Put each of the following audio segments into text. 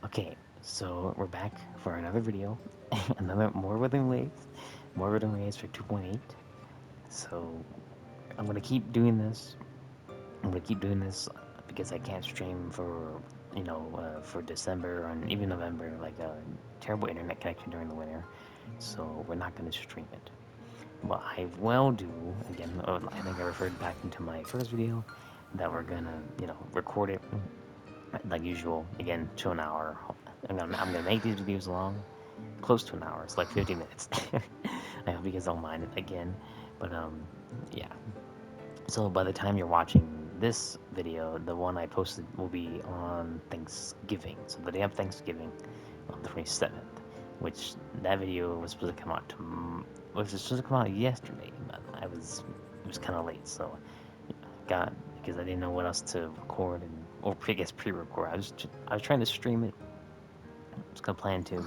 Okay, so we're back for another video. Another more Withering Waves for 2.8. So I'm gonna keep doing this. I'm gonna keep doing this because I can't stream for for December and even November, like a terrible internet connection during the winter. So we're not gonna stream it. What I will do again, I think I referred back into my first video that we're gonna record it like usual again to an hour. I'm gonna make these videos long, close to an hour. It's like 50 minutes. I hope you guys don't mind it again, but yeah. So by the time you're watching this video, the one I posted will be on Thanksgiving. So the day of Thanksgiving, on the 27th, which that video was supposed to come out was supposed to come out yesterday, but it was kind of late, so got because I didn't know what else to record or I guess pre-record. I was trying to stream it. I was gonna plan to.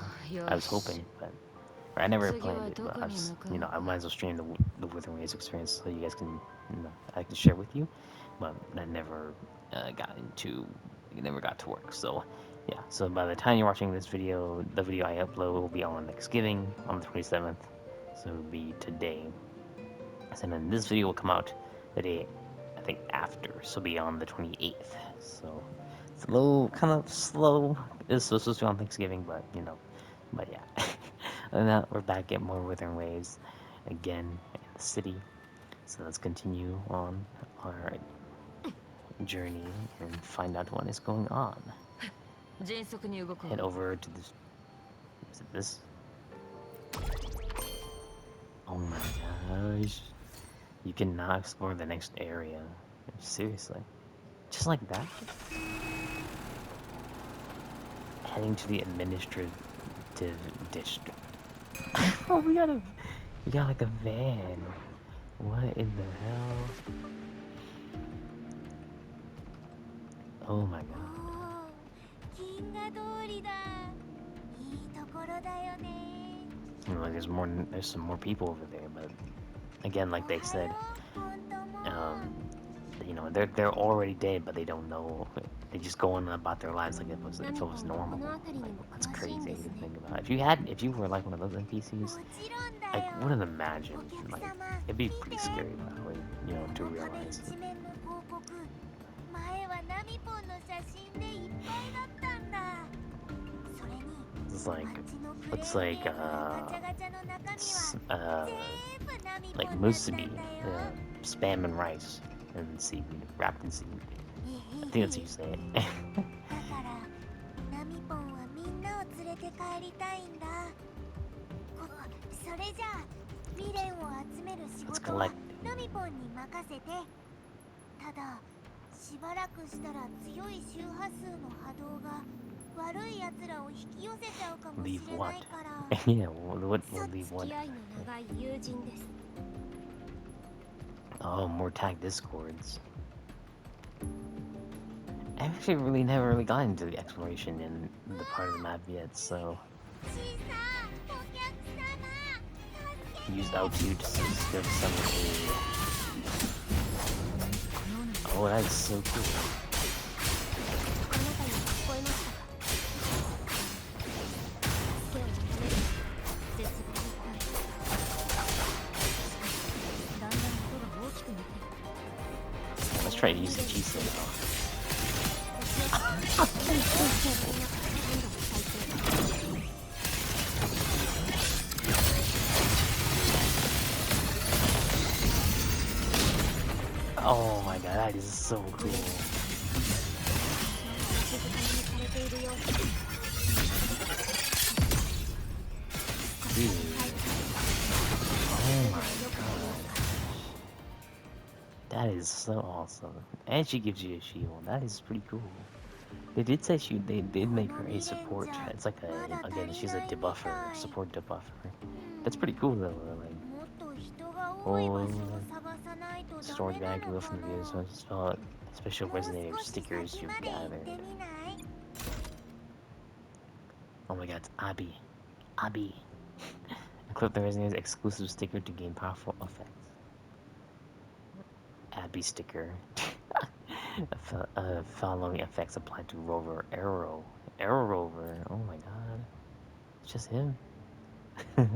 I was hoping, but or I never planned it. But I was, I might as well stream the Withering Waves experience so you guys can, I can share with you. But that never never got to work. So yeah. So by the time you're watching this video, the video I upload will be on Thanksgiving on the 27th. So it'll be today. And then this video will come out the day I think after, so it'll be on the 28th. So it's a little kind of slow. It's supposed to be on Thanksgiving, but but yeah. Other than that, we're back at more Withering Waves again in the city. So let's continue on our journey and find out what is going on. Head over to this. Is it this? Oh my gosh. You can now explore the next area. Seriously. Just like that? Heading to the administrative district. Oh, we got like a van. What in the hell? Oh my god. Like there's some more people over there, but again, like they said, um, they're already dead, but they don't know. They just go on about their lives like if it was normal. Like that's crazy to think about. If you were like one of those NPCs, I wouldn't imagine. Like it'd be pretty scary probably, to realize. It's like looks like musubi, spam and rice and seaweed, wrapped in seaweed. I think that's how you say it. Let's collect. Leave what? Yeah, what will leave what? Oh, more tag discords. I actually never really got into the exploration in the part of the map yet, so use L2 to give some aid. Oh, that is so cool. Let's try to use the G-Sin now. Oh my god, that is so cool. Dude. Oh my god. That is so awesome. And she gives you a shield. That is pretty cool. They did say they did make her a support. It's like again, she's a debuffer, support debuffer. That's pretty cool though. Like, oh, storage bag revealed from the video, so spell special resonator stickers you've gathered. Oh my god, it's Abby. Abby. Equip the resonator's exclusive sticker to gain powerful effects. Abby sticker. Following effects applied to Rover Arrow. Arrow Rover. just him. この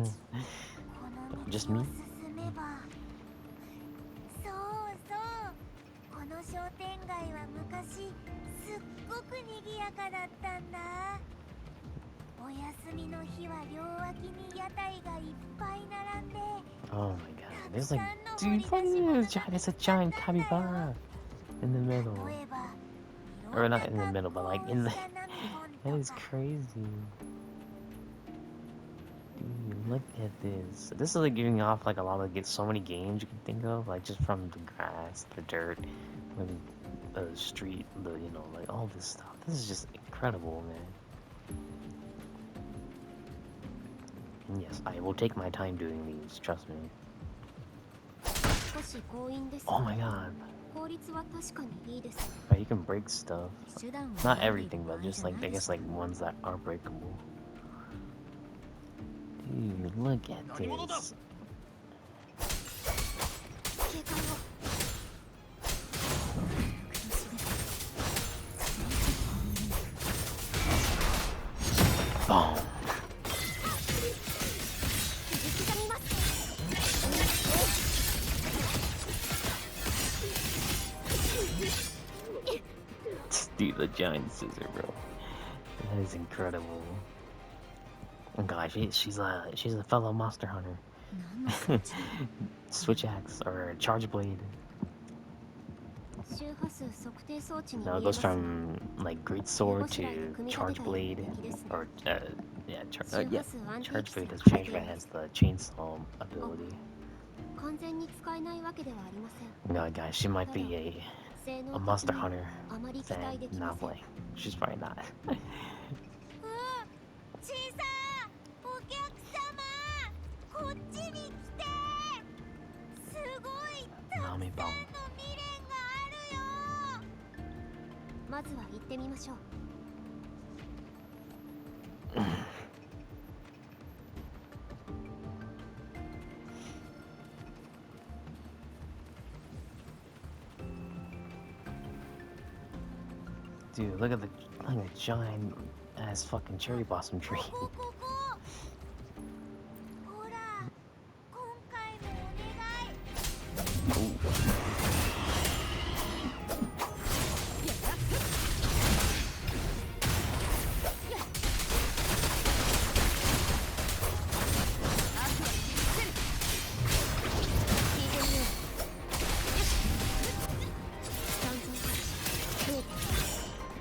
Just 道を me. 進めば、そうそうこの商店街は昔すっごく賑やかだったんだ。お休みの日は両脇に屋台がいっぱい並んで、 Oh my god. たく There's さ like, んの dude, 掘り look 出 at し物 this. が There's 見 a つかっ giant たんだよ。 capybara in the middle. 例えば、い Or ろんな not in the 格 middle, 好 but を like し in the. たナミコン That と is か。 crazy. Dude, look at this. This is like giving off like a lot of so many games you can think of, like just from the grass, the dirt, when the street, the like all this stuff. This is just incredible, man. And yes, I will take my time doing these. Trust me. 少し強引です Oh my god. 効率は確かにいいです。 Right, you can break stuff. 手段を Not 選んでいる everything, 場 but 合 just じゃ like ない I で guess しょ like ones that are breakable. Dude, look at this. 警戒を。 Boom. Dude, the giant scissor, bro. That is incredible. Oh gosh, she's a fellow monster hunter. 何の装置？ Switch axe or charge blade. 周波数測定装置に Now 見 it え goes ます。 from like great sword to charge blade, or yeah, yeah, charge blade does change, but it has the chainsaw ability. 完全に使えないわけではありません。 No, guys, she might be a 性能 monster 的に hunter あまり期 fan, 待できま not せん。 playing. She's probably not. 小さん、お客様、こっちに来て。すごいたくさんの未練があるよ。まずは行ってみましょう。 Dude, look at the giant ass fucking cherry blossom tree. ここ。ほら、今回のお願い。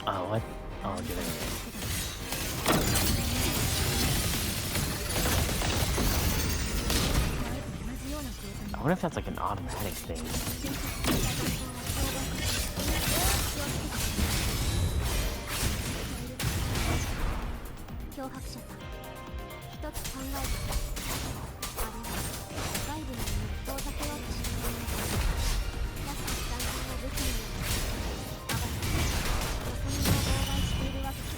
Oh, what? Oh, get it. I wonder if that's like an automatic thing. 脅迫者さん、一つ考えて。あれは外部のものを遠ざけようとしているものだ。優しき単純な武器によって暴れ、よそ者を妨害しているわけです。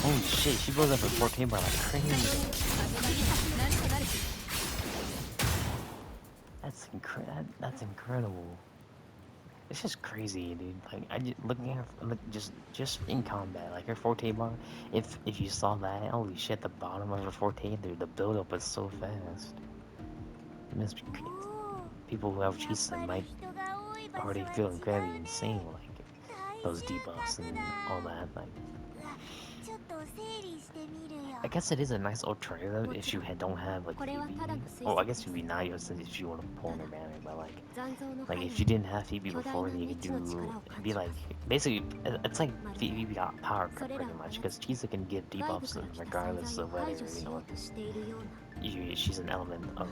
Holy shit, she blows up her 14 bar like crazy. That's incredible. It's just crazy, dude. Like looking at her, just in combat, like her 14 bar. If you saw that, holy shit, the bottom of her 14, dude, the build up is so fast. It must be crazy. People who have Chisa might already feel incredibly insane, like those debuffs and all that. Like, I guess it is a nice alternative if you don't have like Phoebe. Well, I guess it would be nice if you want to pull her banner, but like if you didn't have Phoebe before, then you could do it'd be like basically it's like Phoebe got power cut pretty much because Chisa can give debuffs regardless of whether she's an element of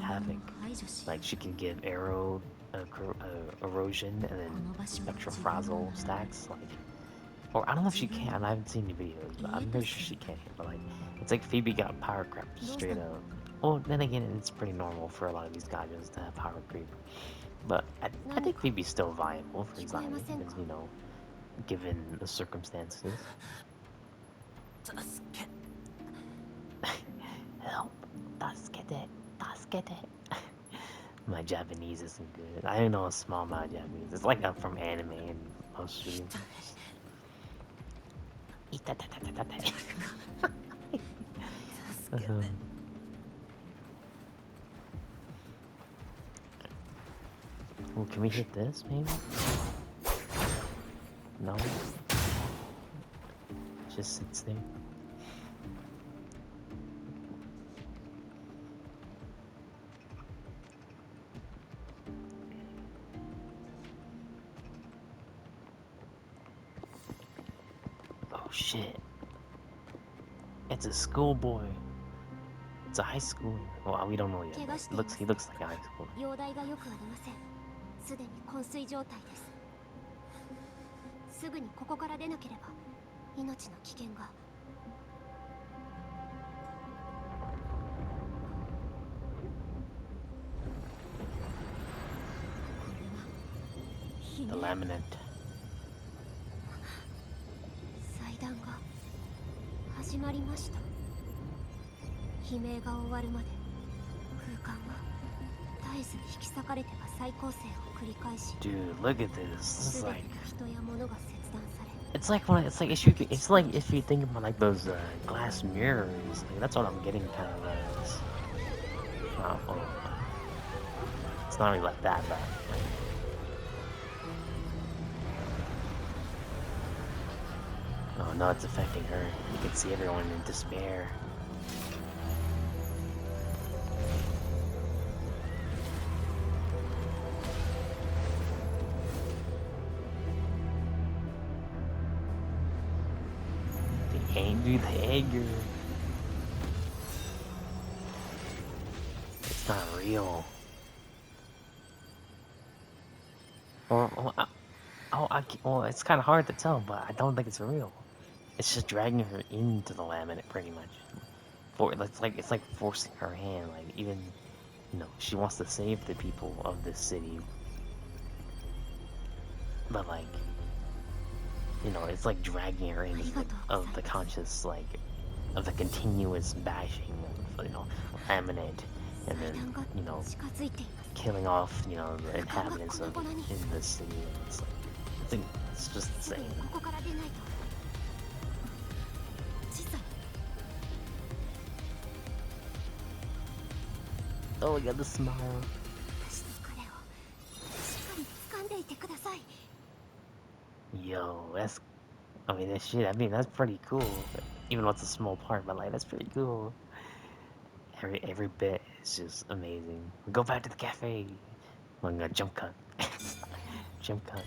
havoc. Like she can give arrow, erosion, and then spectral frazzle stacks. Like, or I don't know if she can. I haven't seen any videos, but I'm pretty sure she can. But like, it's like Phoebe got power crept straight up. Well, then again, it's pretty normal for a lot of these gajos to have power creep. But I think 何か maybe still viable for 聞こえま Zai, せん because, か？ given the circumstances. 助け Help! 助けて! 助けて! My Japanese isn't good. I only know a small amount of Japanese. It's like I'm from anime and most shooting. 痛い痛い痛い痛い痛い。助けて Well, can we hit this, maybe? No? Just sits there. Oh shit. It's a schoolboy. It's a high schooler. Well, we don't know yet. 怪我して But います he looks like a high schooler. 容体が良くありません。すでに昏睡状態です。すぐにここから出なければ命の危険が。こ The れは laminate. 祭壇が始まりました。悲鳴が終わるまで空間は絶えず引き裂かれては再構成を繰り返し、 Dude, look at this. This is すべて like の人や物が切断され、 it's like if you think about like those glass mirrors. Like, that's what I'm getting kind of as. Well, it's not really like that, but oh no, it's affecting her. You can see everyone in despair. The anger. It's not real. Well, it's kind of hard to tell, but I don't think it's real. It's just dragging her into the laminate, pretty much. It's like forcing her hand. Like even, she wants to save the people of this city, but like, it's like dragging her into of the conscious, like, of the continuous bashing of, laminate, and then, 祭壇が近づいています。 killing off, the inhabitants of in the city. It's like, I think it's just すぐ insane. にここから出ないと。小さい。 Oh, look at the smile. 私と彼をしっかり掴んでいてください。 Yo, that's pretty cool. Even though it's a small part, but like, that's pretty cool. Every bit is just amazing. Go back to the cafe. I'm gonna jump cut. Jump cut.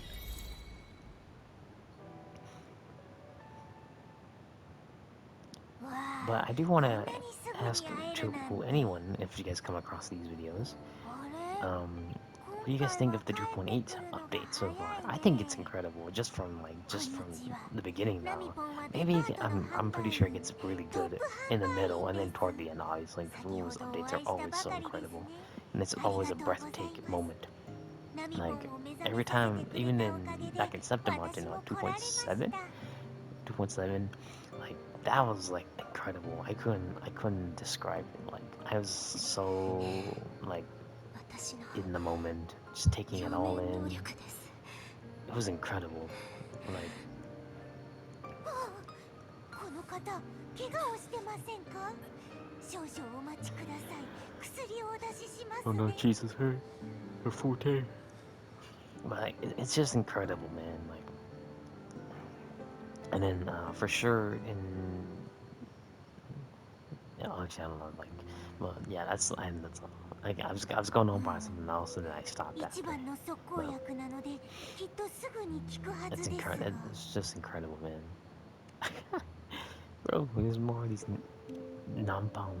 But I do want to ask to anyone, if you guys come across these videos, what do you guys think of the 2.8 update so far? I think it's incredible, just from the beginning now. Maybe I'm pretty sure it gets really good in the middle, and then toward the end, obviously, the WuWa's updates are always so incredible, and it's always a breathtaking moment. Like every time, even back in September, 2.7, 2.7, like that was like incredible. I couldn't describe it. Like I was so like 私の in the moment, just taking it 表 all 面能 in. 力です。 It was incredible. Like この方、怪我をしてませんか？少々お待ちください。薬をお出ししますね。 oh no, Jesus, her forte. But like, it's just incredible, man. Like, and then for sure actually I don't know. Like, well, yeah, that's all. Like I was going on by something else, and then I stopped after. 一番の速攻薬なので、きっとすぐに効くはず It's です。 incredible. It's just incredible, man. Bro, there's more of these nampang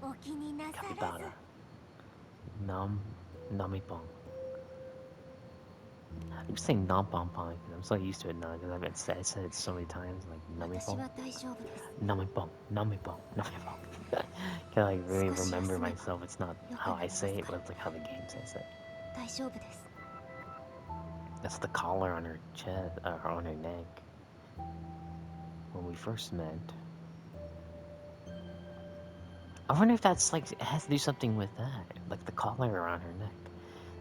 お気になさらず。 capybara. Namipong. I'm saying nampong. I'm so used to it now because I said it so many times. Like 私 namipong, は大丈夫です。 namipong, namipong, namipong. Can like really 少し remember 休めば myself. It's not 良く how な I ります say it, か but ら it's like how the game says it. 大丈夫です That's the collar on her chest, or on her neck. When we first met. I wonder if that's like, it has to do something with that. Like the collar around her neck.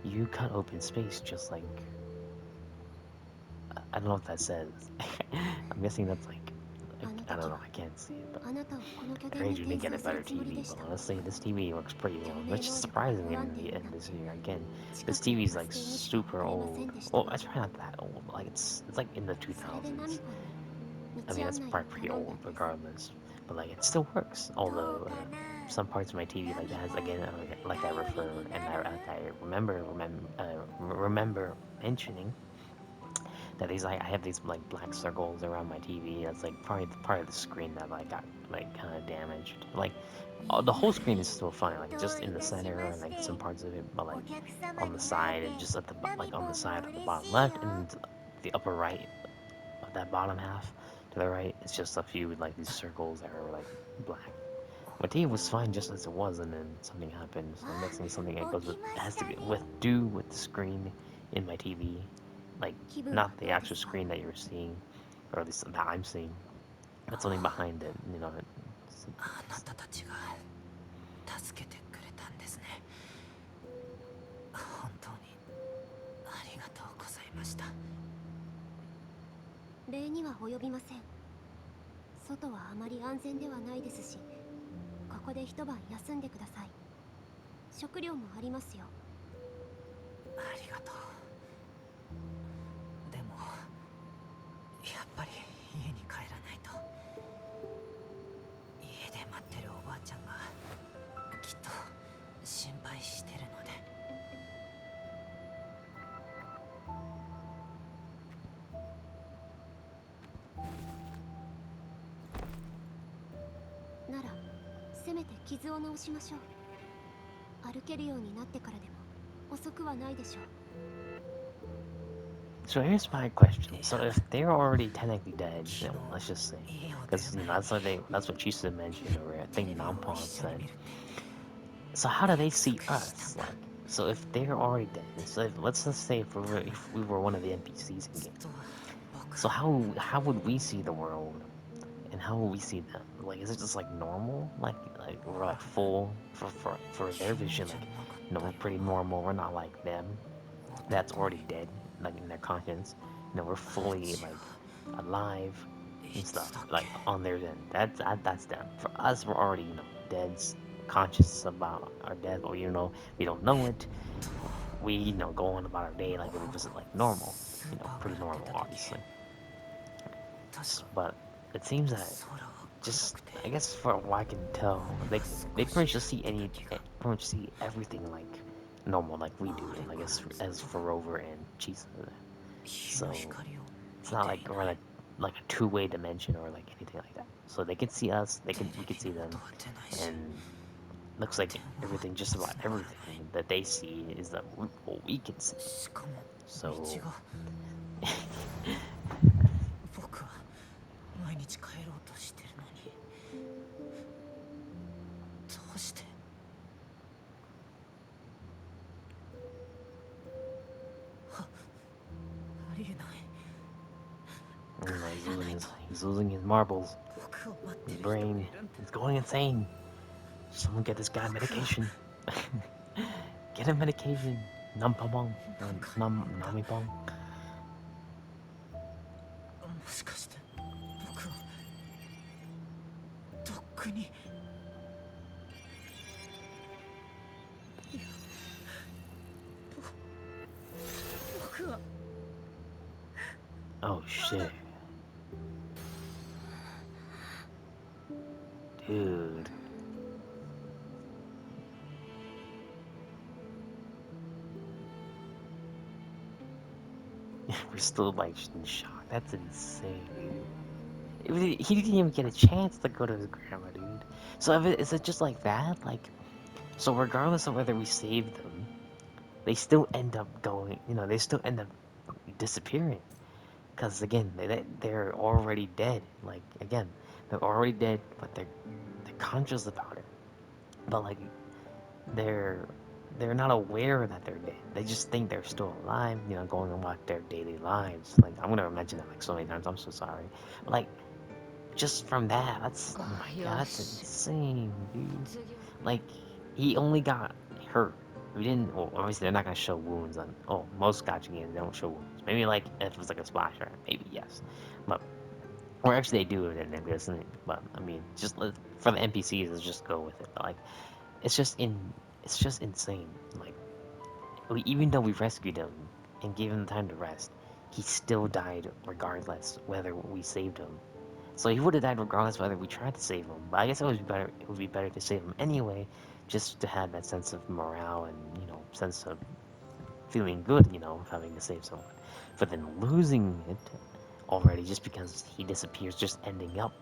You cut open space just like, I don't know what that says. I'm guessing that's like, あの I don't 時 know, は I can't see it, but あなたをこの拠 I 点 heard に you didn't 転 get a 送する better つもり TV, でし but た honestly, this TV works pretty well, 共鳴 which is 能力が surprising 不安 in 定 the に end なっ this て year. Again, 近 this くの TV's バ like ス停にしか super 送れません old. でした Well, が it's probably not that old. Like it's like in the それでナミ 2000s. コに I 道 mean, 案 that's 内を probably pretty 頼んだ old んです regardless, but like it still works. どう Although かな some parts of my TV like that has ナミ again, コ like I 頼り refer に and な I る like I remember mentioning that these I have these like black circles around my TV. That's like probably part of the screen that like got like kind of damaged. Like the whole screen is still fine, like ど just うい in the たし center ま and し like て some parts of it, but お like 客様 on the に会 side え and て just at the ナミ like on ポ the ン side も on the 嬉 bottom しいよ left and the upper right of that bottom half to the right. It's just a few like these circles that are like black. My TV was fine just as it was, and then something happened. So I'm あ guessing something that 起 goes with きま has し to たね do with the screen in my TV, like 気分は not the どうで actual すか screen that you're seeing, or at least that I'm seeing. But something behind it, you know. あなたたちが助けてくれたんですね。本当にありがとうございました。礼には及びません外はあまり安全ではないですしここで一晩休んでください食料もありますよありがとう。でもやっぱり家に帰らないと。家で待ってるおばあちゃんがきっと心配してるので。ならせめて傷を治しましょう歩けるようになってからでも遅くはないでしょう So here's my question. So if they're already technically dead, you know, let's just say, because that's what Chisa mentioned, or I think Nampon said. So how do they see us? Like, so if they're already dead, so let's just say if we were one of the NPCs in game, so how would we see the world, and how would we see them? Like, is it just like normal? Like we're like full for their vision, like, you know, we're pretty normal. We're not like them. That's already dead, like in their conscience. You know, we're fully like alive and stuff, like on their end. That's them. For us, we're already, you know, dead, conscious about our death, or you know, we don't know it. We, you know, go on about our day like it was just like normal, you know, pretty normal, obviously. But it seems that just, I guess, for what I can tell, they pretty much just see pretty much see everything like normal, like we do, like as for Rover and Chisa. So it's not like we're like a two-way dimension or like anything like that. So they can see us, we can see them, and looks like everything, just about everything that they see is that what we can see. しかも道 So が僕は毎日帰ろうとしてるのにどうしてありえない he's losing his marbles, 僕を待って his る人がい brain, るんだ he's going insane. Someone get this guy medication. Get him medication. Nampamong. Namipong. もしかして僕はとっくにいや僕は Oh shit. Dude. We're still like in shock. That's insane, dude. He didn't even get a chance to go to his grandma, dude. So is it just like that? Like, so regardless of whether we save them, they still end up going, you know, they still end up disappearing. Because again, they're already dead. Like, again, they're already dead, but they're conscious about it, but like they're they're not aware that they're dead. They just think they're still alive, you know, going about their daily lives. Like I'm gonna mention that like so many times. I'm so sorry. But, like just from that, that's oh my god, that's よし insane, dude. 次は Like he only got hurt. We didn't. Well, obviously they're not gonna show wounds on. Oh, most gacha games they don't show wounds. Maybe like if it was like a splasher, maybe yes. But or actually they do it in this. But I mean, just for the NPCs, let's just go with it. But, like it's just it's just insane. Like even though we rescued him and gave him time to rest, he still died regardless whether we saved him. So he would have died regardless whether we tried to save him. But I guess it would be better. It would be better to save him anyway, just to have that sense of morale and sense of feeling good, of having to save someone. But then losing it already just because he disappears, just ending up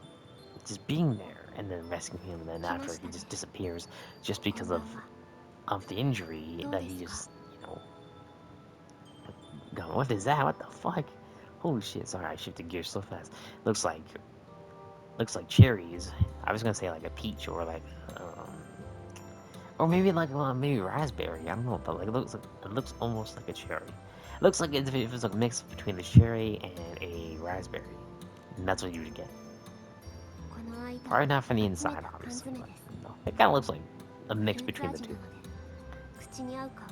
just being there and then rescuing him, and then after he just disappears just because of the injury that he just got. What is that? What the fuck? Holy shit! Sorry, I shifted gears so fast. Looks like cherries. I was gonna say like a peach or like or maybe like maybe raspberry. I don't know, but like it looks almost like a cherry. It looks like if it was a mix between the cherry and a raspberry, and that's what you would get. Probably not from the inside, obviously, but it kind of looks like a mix between the two.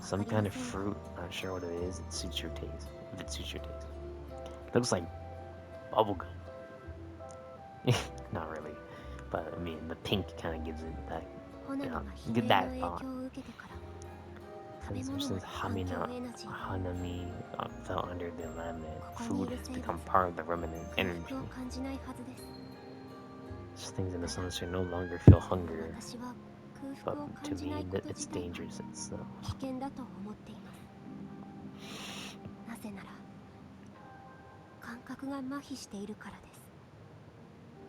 Some kind of fruit. Not sure what it is. It suits your taste. If it suits your taste, it looks like bubblegum. Not really, but I mean the pink kind of gives it that. Get that thought. Since Hanami fell under the alignment, food has become part of the remnant energy. Things in the sunset no longer feel hunger, but to me, it's dangerous itself.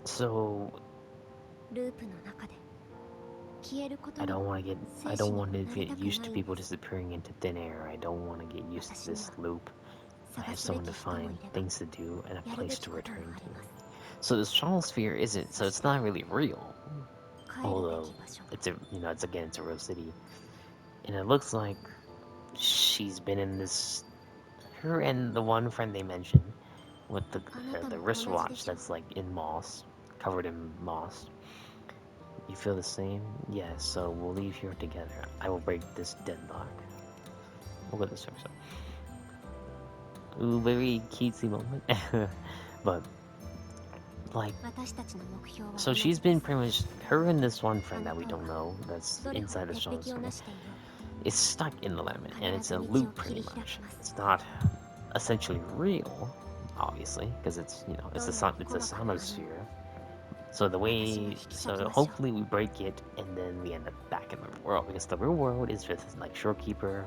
So I don't want to get used to people disappearing into thin air. I don't want to get used to this loop. I have someone to find, things to do, and a place to return to. So the stratosphere isn't. So it's not really real. Although it's it's a real city, and it looks like she's been in this. Her and the one friend they mentioned with the wristwatch that's like in moss, covered in moss. You feel the same? Yes, so we'll leave here together. I will break this deadlock. Look at this episode. Ooh, very cutesy moment. But, like, so she's been pretty much, her and this one friend that we don't know, that's inside the stratosphere, is stuck in the lemon, and it's a loop pretty much. It's not essentially real, obviously, because it's, it's a sonosphere. So hopefully we break it, and then we end up back in the real world, because the real world is with, like, Shorekeeper,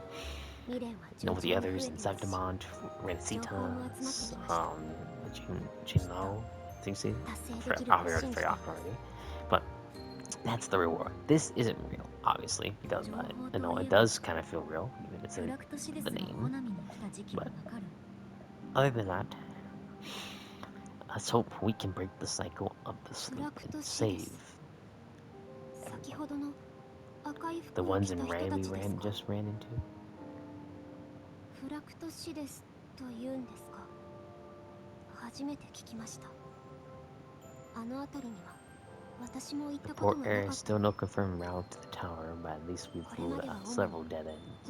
with the others, Insectamont, Renacita, Jinlao, Jingxi, I already forgot already, but that's the real world. This isn't real, obviously, because it does kind of feel real, even if it's in the name, but other than that, let's hope we can break the cycle of the sleep and save the ones in red we just ran into. The port area is still no confirmed route to the tower, but at least we've ruled out several dead ends.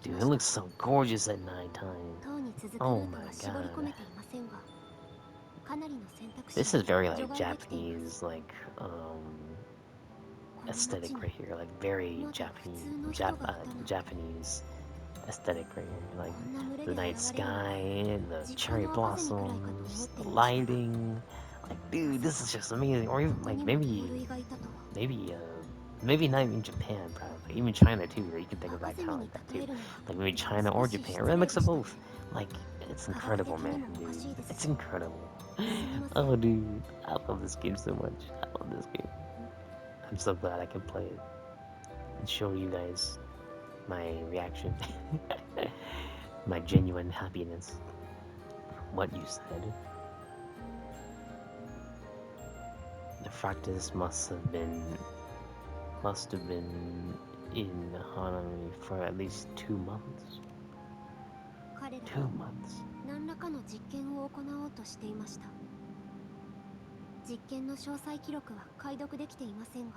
Dude, it looks so gorgeous at nighttime. Oh my god. This is very like Japanese, like aesthetic right here, like very Japanese aesthetic right here, like the night sky, the cherry blossoms, the lighting. Like, dude, this is just amazing. Or even like maybe not even Japan, probably even China too. Or you can think of that kind of like that too, like maybe China or Japan, or a mix of both. Like, it's incredible, man, dude. It's incredible. Oh, dude, I love this game so much. I love this game. I'm so glad I can play it and show you guys my reaction, my genuine happiness. What you said. The Fractus must have been in Hanami for at least 2 months. 彼ら 2 は months. 何らかの実験を行おうとしていました。実験の詳細記録は解読できていませんが、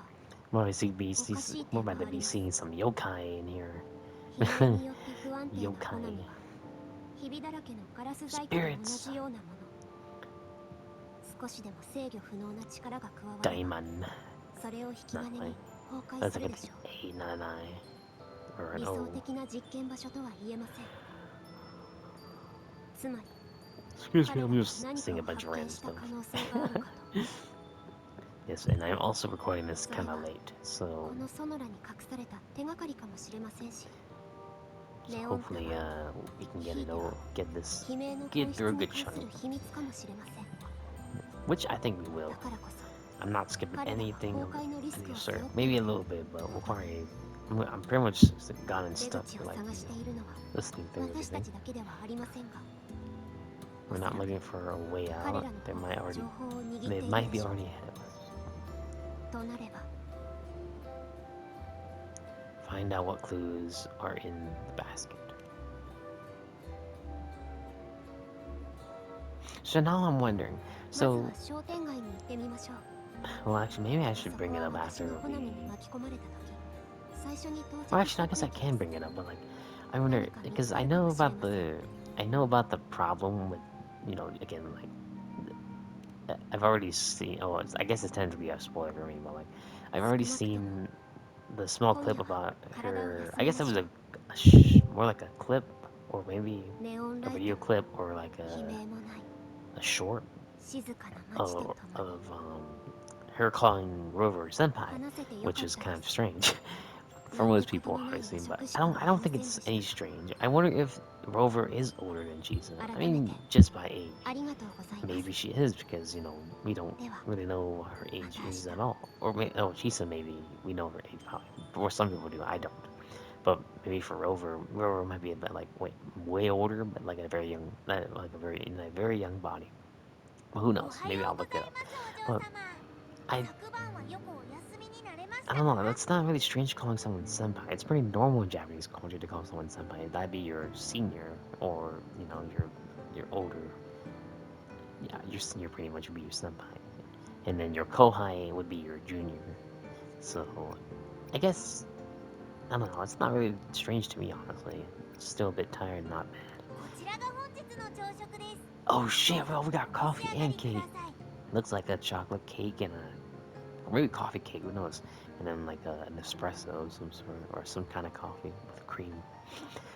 We're おかしい about 点が to あり be ます。 seeing some yokai in here. 悲鳴によって不安定な妖怪好みはひびだらけのガラス細工と同じようなもの。少しでも制御不能な力が加われば Diamond. それを引き金に崩壊 That's す like る an でしょう。 A99 or an 理 O. 想的な実験場所とは言えません。つまり Excuse 彼 me, ら I'm が just 何か saying を a bunch 発 of 見 random した stuff. 可能性があるかと。 Yes, and I'm also recording this kind of Sorry. late, so このソノラに隠された手がかりかもしれませんし、 ネオンタワ hopefully ー we can ひ get い it ては over, get this, 悲鳴の get 本質 through a に good 関する chunk, 秘密かもしれません。 which I think we will. だからこそ I'm not skipping 彼らは anything 崩 of 壊のリスク any を背 sir. 負って Maybe い a る little bit, but we'll probably. I'm pretty much gotten 出 stuck 口 for を like 探しているのは listening through 私た everything. ちだけではありませんが、 We're not looking for a way 彼 out. らの There 方 might が already, 情報を握って they いる might で be しょう。 already ahead of us. となれば Find out what clues are in the basket. So now I'm wondering. まずは So, 商店街に行ってみましょう。 well, actually, maybe I そ should こ bring it は up 私 after の花見 we. に巻き込まれた時、最初に到 Well, 着し actually, た I guess I 区域 can です。 bring it up, but like, I wonder because I know about the problem with, again, like, I've already seen. Oh, I guess it tends to be a spoiler for me, but like, I've already seen the small clip about her. I guess it was more like a clip, or maybe ネオン a ライ video ト clip, or like 悲鳴もない a short 静かな街と of ともに her calling Rover senpai, 話せてよ which かっ is た kind で of す。 strange for なんて most こと people, のない obviously. 夜 But 食しかあ I り don't ま think せんで it's した。 any strange. I wonder if Rover is older than Chisa. I 改めて mean, just by age. ありがとうございま Maybe す。 she is because we don't では really know what her age is at all. Or Chisa maybe we know her age probably. Or some people do. I don't. But maybe for Rover might be a bit like way older, but like a very young, like a very in a very young body. Well, who お knows? は Maybe よ I'll うご look ざ it い up. ますお嬢 But 様。 I 昨晩はよくお休みになれまし I た don't know. か？ That's not really strange calling someone senpai. It's pretty normal in Japanese culture to call someone senpai. That'd be your senior, or your older. Yeah, your senior pretty much would be your senpai, and then your kohai would be your junior. So I guess I don't know. It's not really strange to me, honestly. Still a bit tired, not bad. こちらが本日の朝食です。 Oh shit! Well, we got お召し coffee 上がり and く cake. ださい。 Looks like a chocolate cake and or maybe coffee cake. Who knows? And then like an espresso of some sort, or some kind of coffee with cream.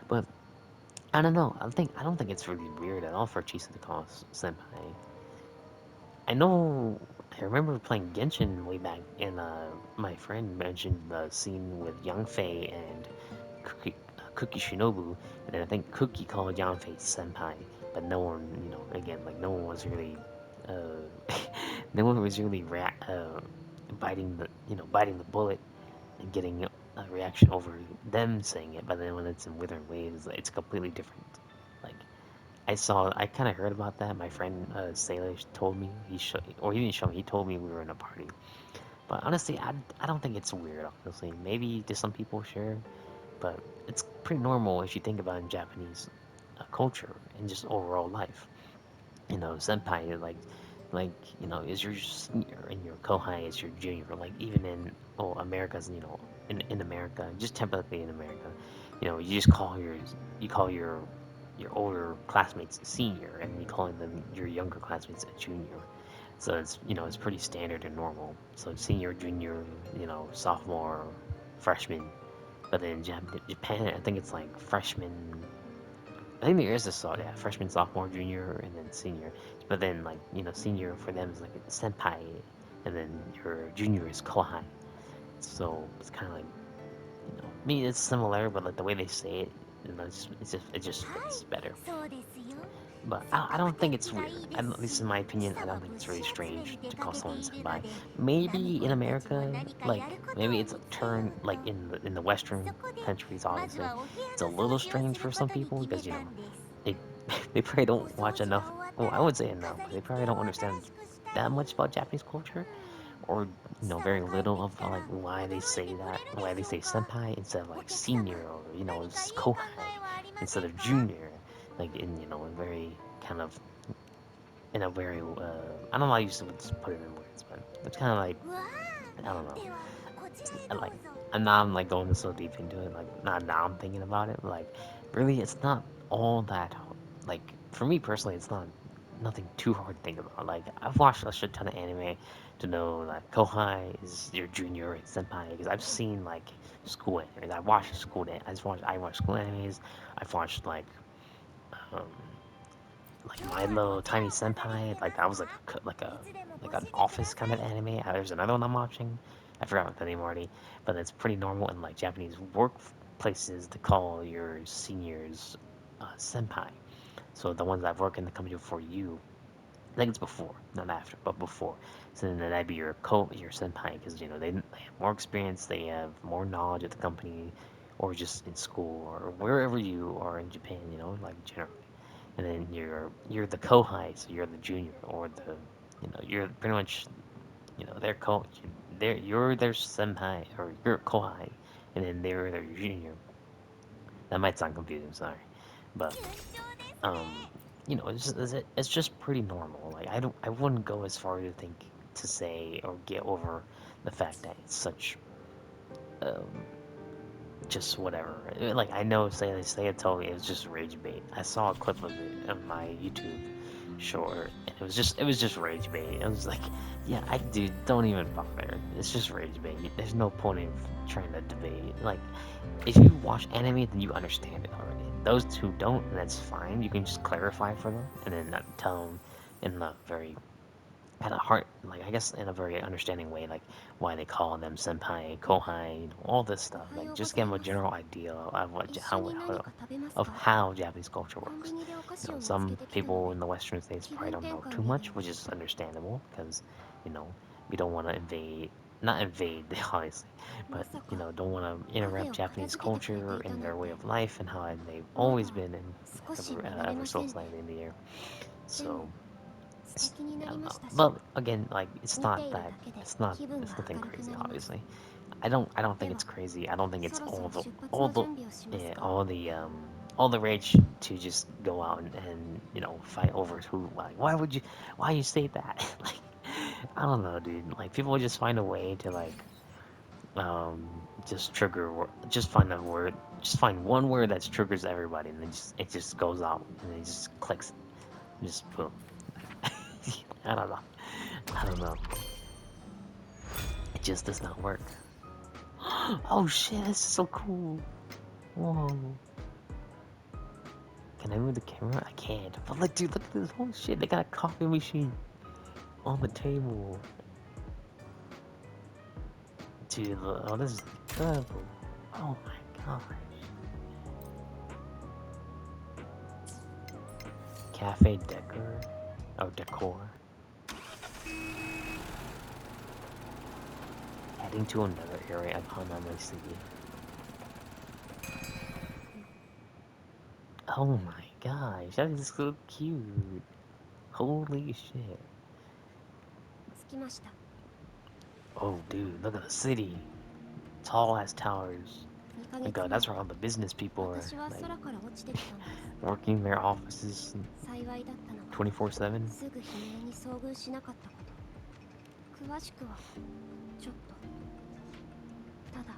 But I don't know. I don't think it's really weird at all for Chisa to call us senpai. I know. I remember playing Genshin way back, and my friend mentioned the scene with Yang Fei and Cookie Shinobu, and then I think Cookie called Yang Fei senpai, but no one, again, like no one was really, no one was really biting the bullet and getting a reaction over them saying it. But then when it's in Withering Waves, it's completely different. Like I kind of heard about that. My friend Sailor told me or he didn't show me. He told me we were in a party. But honestly, I don't think it's weird. Honestly, maybe to some people, sure, but it's pretty normal if you think about it in Japanese culture and just overall life. Senpai like is your senior and your kohai is your junior. Like even in America's in America, just typically in America, you just call your older classmates senior, and you call them your younger classmates a junior. So it's pretty standard and normal. So senior, junior, sophomore, freshman. But then in Japan, I think it's like freshman. I think there is a yeah, freshman, sophomore, junior, and then senior. But then like senior for them is like a senpai, and then your junior is kohai. So it's kind of like I mean it's similar, but like the way they say it, it just は fits い、 better. そうですよ。 But す I ごく don't think 天 it's 気が weird. いいで At す least し、 in my 今 opinion, I 朝 don't は think 物 it's really 資集めに strange 出 to か call けて someone いるの senpai. で、ナミ Maybe コ in ンたちも America, 何か like やることを maybe 見 it's a つけよ turn う like と。 in the Western そこで countries, まず obviously はお部屋 it's a の little 掃除を strange する for こ some とに people 決め because たんです。 they they probably お don't 掃 watch 除が enough. 終わった Well, I ら would say no, 飾 because り they 付け probably を don't understand 新しくしたり、 that much about Japanese culture. or very したら帰って little き of たら like why they 驚い say てく that, れる why で they しょ say うか senpai instead of お like 客様 senior or 何かいい考 kohai えはありませ instead ん of か junior, like in very kind of in a very I don't know how you to put it in words, but it's kind of like うわ I don't あ know. ではこちらへ I ど like うぞ I'm not I'm, like going so deep into it. Like not now I'm thinking about it. But, like really, it's not all that like for me personally, it's not nothing too hard to think about. Like I've watched a shit ton of anime to know like Kohai is your junior and senpai because I've seen like school animes. I watched school. I watched school animes. I've watched um like 今日 My はど Little ちら Tiny を飾り Senpai. 付けま Like す that か was like い a つでもご like an 指示くだ office さ kind of い anime. There's another one I'm watching. I forgot the name already, but it's pretty normal in like Japanese workplaces to call your seniors senpai. So the ones that work in the company before you, I think it's before, not after, but before. So then that'd be your senpai because they have more experience, they have more knowledge of the company, or just in school or wherever you are in Japan. Like generally. And then you're the kohai, so you're the junior or you're pretty much they're you're their senpai or you're kohai, and then they're their junior. That might sound confusing, sorry, but 順調ですね um, it's just pretty normal. Like I wouldn't go as far to think to say or get over the fact that it's such um just whatever. Like I know say it told me it was just rage bait. I saw a clip of it on my YouTube short, and it was just rage bait. I was like, yeah, I dude, don't even bother. It's just rage bait. There's no point in trying to debate. Like if you watch anime, then you understand it already. Those who don't, that's fine. You can just clarify for them, and then tell them in a very at a heart, like I guess in a very understanding way, like why they call them senpai, kohai, all this お stuff. はよ Like うご just ざ give い them a ます general idea of what 一緒 how に何か食べます of か how Japanese culture コン works. ビニでお菓子を見つけ Some てきたの people で in the Western states 気 probably 分 don't 転 know 換 too になり much, ま which す is understandable because you know we don't want to not invade obviously, ま but さか don't want to カフェ interrupt を片 Japanese 付けてくれてい culture た and なん their way て of life and how they've ま always だ been and 少し見慣れ ever ま so せんね slightly in the year. でも So 素敵にな I り don't ま know. したし But again, like 見ているだけで気分が it's nothing 明るく crazy, なります obviously. I don't think で it's は crazy. I don't think そ it's ろそろ出発の準備をしますか all the rage to just go out and fight over who like why you say that like I don't know, dude. Like people just find a way to just just find a word, just find one word that triggers everybody, and then it just goes out and it just clicks, just boom. I don't know. I don't know. It just does not work. Oh shit, this is so cool. Whoa. Can I move the camera? I can't. But like, dude, look at this. Holy shit, they got a coffee machine on the table. Dude, oh, this is incredible. Oh my gosh. Cafe decor? Oh, decor. Heading to another area upon my city. Oh my gosh, that is so cute. Holy shit. 着きました Oh, dude, look at the city. Tall ass towers. 2ヶ Like, 月前 that's where all the business people are, 私は like, 空から落ちてきたんです working their offices 幸いだったのは 24/7. すぐ悲鳴に遭遇しなかったこと詳しくはちょっとただ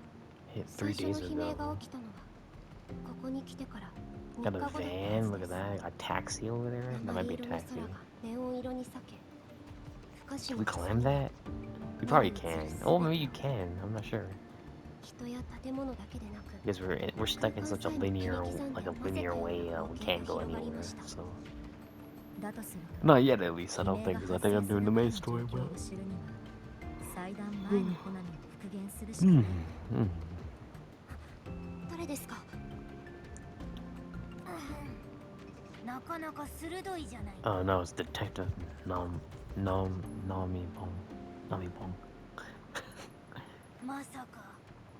Hit 最 3初の days 悲鳴が ago. 起きたのはここに来てから3 Got 日 a 後だったは van, ず look で at す that. A taxi over there? That might 鉛 be a 色の taxi. 空がネオン色に裂け不可 Can 思 we 議 climb な that? We 目 probably に映る can. 全 Oh, て maybe を you can. I'm not sure. 人や建物だけでなく Because we're 空 stuck in 間 such さ a えも切り linear, 刻んで like a 混ぜたよ linear うな way. 光 We 景 can't が go 広がりま anywhere. した So だとすると not yet, at least. I 悲 don't 鳴が think. Because I 発 think 生 I'm する doing the 前 main の状 story. 況 But を知るには祭壇前のコナミを復元するしかない mm. 誰ですかなかなか鋭いじゃない Oh no, it's Detective Nami Pong. Nami Pong. まさか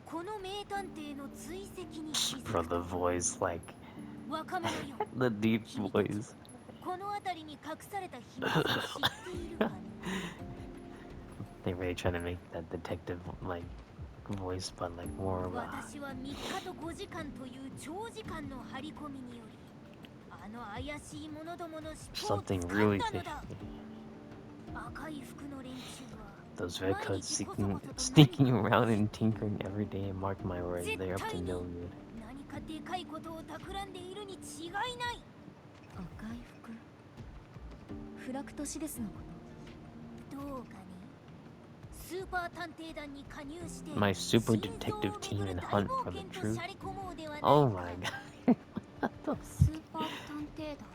この名探偵の追跡に気づ Bro, く the voice, like 若者よ the deep 君たち voice. この辺りに隠された秘密を知っているかね They really trying to make that detective like voice, but like more of a 私は3日と5時間という長時間の張り込みによりあの怪しい者どもの尻尾を something 掴ん really だ fishy. のだ赤い服の連中は Those red 毎 coats 日こそこ sneaking, そと何 sneaking かを around 知っ and ている tinkering every day. Mark my words, 絶 they're up 対 to に no good. 何かでかいことを企んでいるに違いない赤い服フラクトシデスのことどうかねスーパー探偵団に加入して My super 真相 detective を team 巡る and 大 hunt 冒 for the 険と truth. しゃり込もうではない Oh か my god. スーパー探偵団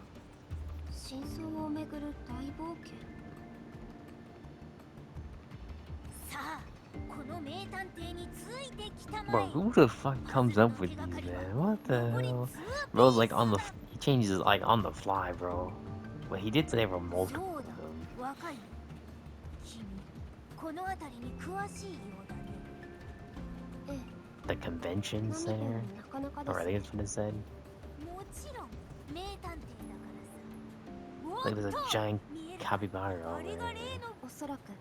真相をめぐる大冒険さあこの名探偵についてきたま Bro, え who the fuck comes up with these, man? What the hell? Bro's like on the, he changes like on the fly, bro. But he did say there were そ multiple う of だ them. 若い君この辺りに詳しいようだねええ The convention 何 center? 点もなかなかで Or I す think ね that's what it said. もちろん名探偵だからさお Like っ there's a と giant 見える capybara あ over れが there. 例のおそらく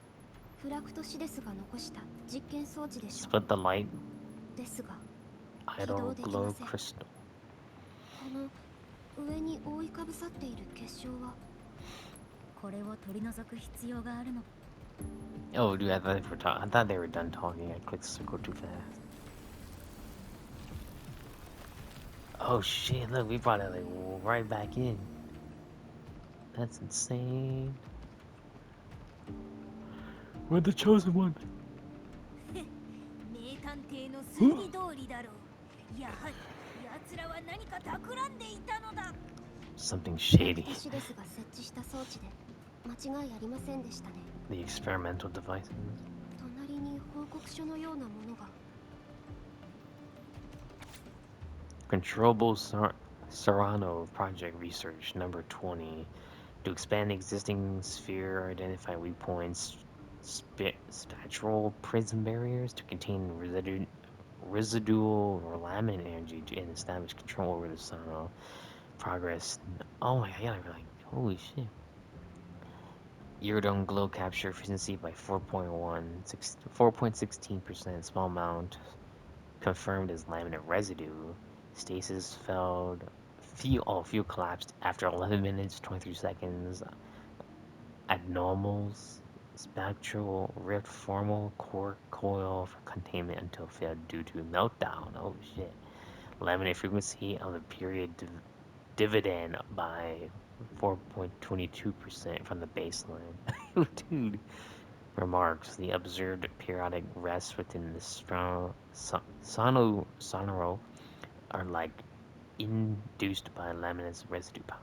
フラクトシデスが残した実験装置でしょ Split the light, うですが idle glow crystal. この上に覆いかぶさっている結晶はこれを取り除く必要があるの Oh, dude, I thought they were done talking. I clicked circle too fast. Oh shit! Look, we brought it like right back in. That's insane. We're the chosen one. 名探偵の推理通りだろうやはり奴らは何か企んでいたのだ Something フラク shady. トシデスが設置した装置で間違いありませんでしたね The experimental devices. 隣に報告書のようなものが Controllable Serrano Project Research Number 20. To expand existing sphere, identify weak points, spectral prism barriers to contain residual or laminate energy and establish control over the Serrano progress. Oh my god, like, holy shit. Iridone glow capture efficiency by 4.16%, small amount confirmed as laminate residue. Stasis failed. Fuel collapsed after 11 minutes 23 seconds. Abnormals. Spectral rift formal core coil for containment until failed due to meltdown. Oh shit. Laminate frequency of the period dividend by 4.22% from the baseline. Dude. Remarks: the observed periodic rests within the sonoro are like induced by laminate's residue power.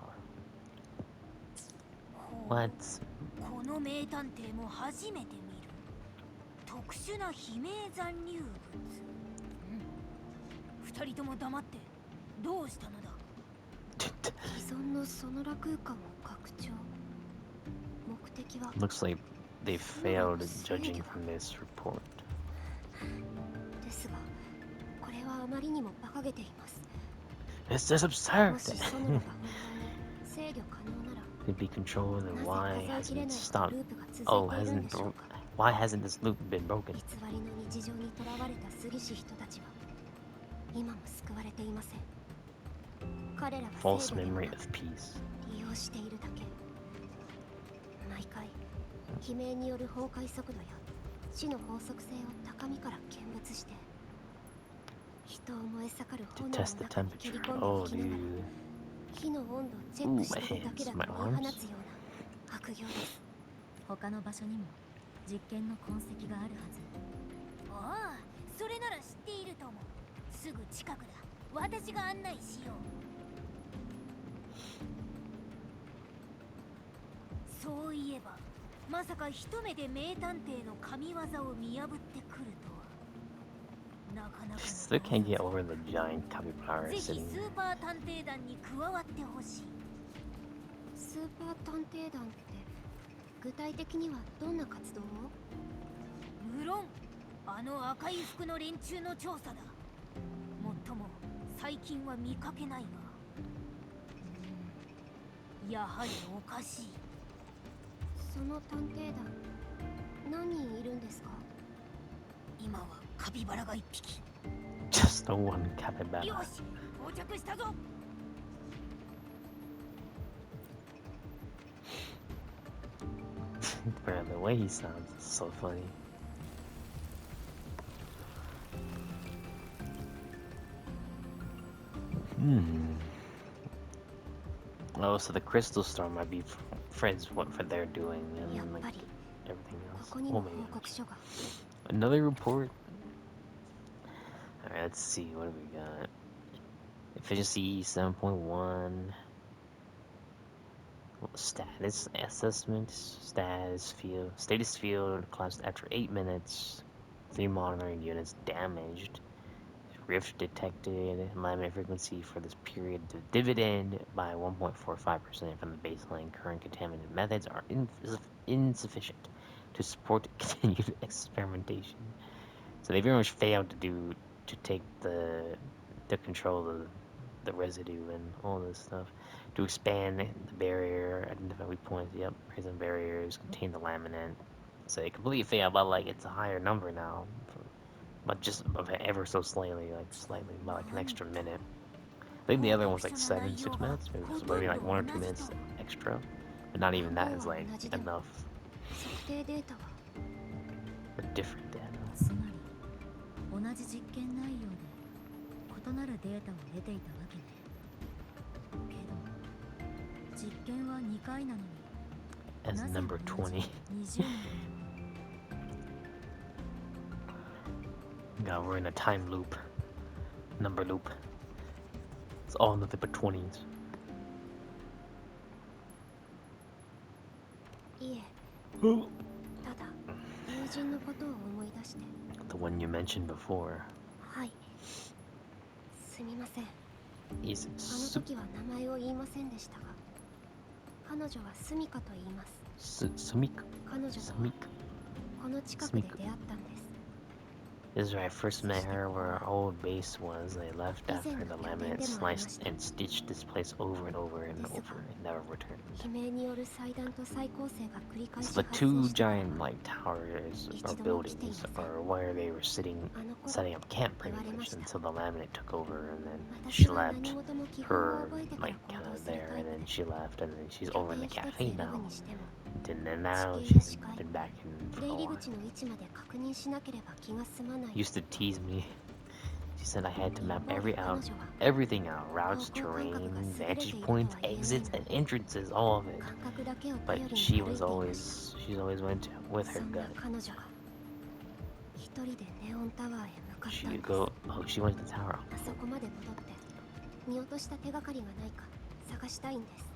What? この名探偵も初めて見る特殊な悲鳴残留物二人とも黙ってどうしたのだ既存のソノラ空間を拡張目的は Looks like they failed judging from this report. ですがこれはあまりにも馬鹿げています It's just も absurd. しソノラが本当に制御可能なら Could be controlled, then なぜ why 数えきれ hasn't ない it ほど stopped? ループが Oh, 続いているん hasn't でしょうか why hasn't this loop been broken? 偽りの日常にとらわれた杉氏人たちは今も救われていません彼らが False 制度では memory なく of peace. 利用しているだけ毎回悲鳴による崩壊速度や死の法則性を高みから見物して人を燃え盛る To 炎の test the 中に切り temperature. 込んで Oh, いきながら dude. 火の温度をチェックしているだけだ Ooh, と my 言い hands. 放つような悪行です他の場所にも実験の痕跡があるはずああそれなら知っていると思うすぐ近くだ私が案内しようそういえばまさか一目で名探偵の神業を見破ってくるとはなかなか Still can't get over the giant capybara ぜひ sitting スーパー探偵団に加わってほしいスーパー探偵団って具体的にはどんな活動を無論あの赤い服の連中の調査だもっとも最近は見かけないがやはりおかしいその探偵団何人いるんですか？今はカピバラが1匹。 Just the one capybara. よし、到着したぞ。 Bro, the way he sounds is so funny. Oh, so the crystal storm might be friends what for their doing やっ and ぱ like り everything こ else. こに Oh も my 報 gosh. 告書が。 Another report? Alright, let's see. What do we got? Efficiency 7.1. Status assessment. Status field collapsed after 8 minutes. 3 monitoring units damaged. Rift detected. Alignment frequency for this period dividend by 1.45% from the baseline. Current contaminant methods are insufficient to support continued experimentation. So they very much failed to take to control the residue and all this stuff. To expand the barrier, identify weak points. Yep, present barriers contain the laminate. So they completely failed, but like it's a higher number now, but just ever so slightly, by like an extra minute. I think the other one was like 6 minutes, maybe like 1 or 2 minutes extra, but not even that is like enough. 測定データは But different data. つまり同じ実験内容で異なるデータを得ていたわけね。けど実験は2回なのに As なぜ number 同じ 20. 20年 God, we're in a time loop. Number loop. It's all nothing but 20s. いえただ友人のことを思い出して。 The one you mentioned before. はいすみません。 He's あの時は名前を言いませんでしたが、彼女はスミカと言います。 Sumik. 彼女とは Sumik. この近くで出会ったんです。 This is where I first met her, where our old base was. They left after the laminate sliced and stitched this place over and over and over and never returned. 悲鳴による祭壇と再構成が繰り返し So the 発生 two したから giant like towers or buildings are where they were setting up camp pretty much until the laminate took over and then she 私は left 何事も基本を her 覚えてか like ら kind 行動 of する there タイ and プ then で she left and then she's 拠 over in 点 the 一つ cafe 選ぶ now にしても and then now 地形や she's 視界 been back in 出 for a 入り while. 口の位置まで確認しなければ気が済まない。 Used to tease me. She said I had to map 一方で彼女は everything out, routes, 方向感覚 terrain, が優れて vantage いると points, は言えない exits, の and に entrances, all of it. 感覚だけを But 頼りに she 歩い was ていました。 she's always went with そ her んな gut. 彼女が一人でネオンタワーへ向かった She ん would です。 go, oh, she went to the tower. あそこまで戻って見落とした手がかりがないか探したいんです。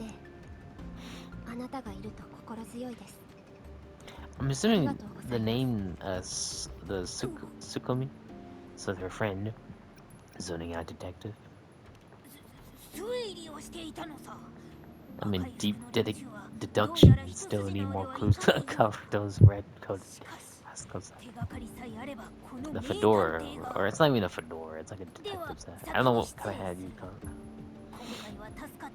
ええ、あなたがいると心強いです。 I'm assuming the name, Sukumi, so her friend, zoning out detective. 推理をしていたのさ。 I mean, deep 若い連中は deduction. どうやら一 Still 筋 need 縄で more はい clues か to ないよう uncover those red coat. しかし That's 手がかりさえあればこの the 名探 fedora, 偵 or が it's not even a fedora. It's like a では detective's hat. 先 I don't know に what 失 kind of 礼 hat す you る。 call it. 今回は助かった。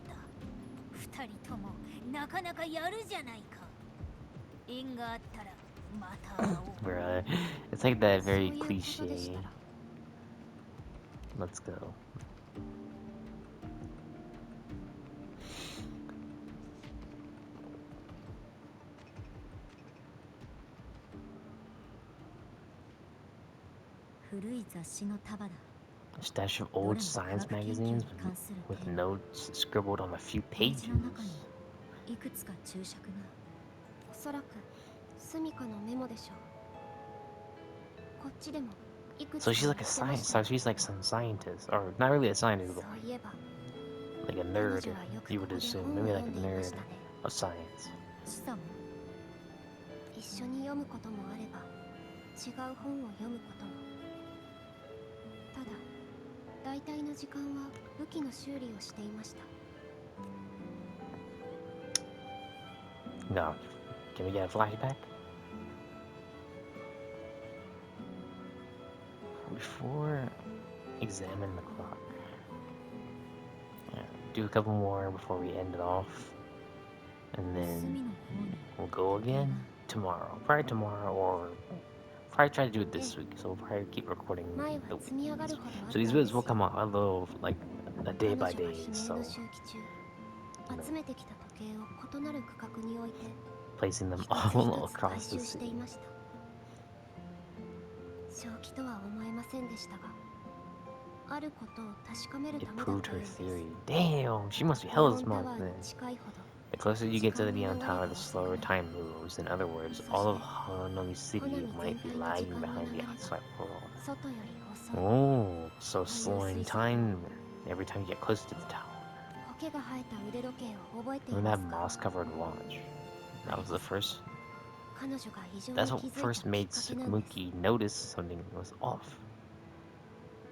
二人ともなかなかやるじゃないか。縁があったらまた会おう。 Bruh, it's like that そう very いうことでした cliche. ら Let's go. A stash of old science magazines with notes scribbled on a few pages. いくつか注釈が。おそらくスミカのメモでしょう。こっちでもいくつ So か she's like 見 a つけま science, した so she's like some scientist, or not really a scientist, そ but ういえば like a 彼 nerd. 女はよく You こ would こで assume, 本を maybe 読 like ん a でいま nerd したね。 of science. チサも一緒に読むこともあれば違う本を読むことも。ただ大体の時間は武器の修理をしていました。 No, can we get a flashback? Before examine the clock. Yeah, do a couple more before we end it off. And 隅 then の方に We'll go again tomorrow. Probably tomorrow, or probably try to do it this week. So we'll probably keep recording 前は the 積み上がる weekends. ほどあっ So た these んで videos す will よ。 come out a little like a day 彼女 by が day. 悲鳴 So の周期中 you know, 集めてきた時計を異なる区画に置いて placing them 一つ all 一つ回 across the 収してい city. ました。正気とは思えませんでしたが、あることを確かめる It ためだっ proved た her ようです。 theory. Damn, she must be ネ hella オンタ smart ワー then. に近いほど The closer you 時 get to 間 the の neon 流れ tower, が the 遅く slower なり、 time moves. In other words, そ all し of て Hanami コ City ナミ might 全 be 体の時 lagging 間の behind 流 the れが outside world. 外より遅い Oh, so という slowing 推測。 time every time you get close to the tower. 苔が生えた腕時計を覚えてい Remember ま that すか？ moss-covered watch? That was the first. 彼女が異常に That's 気 what づいた first きっ made かけなんです。 Sukumuki notice something was off.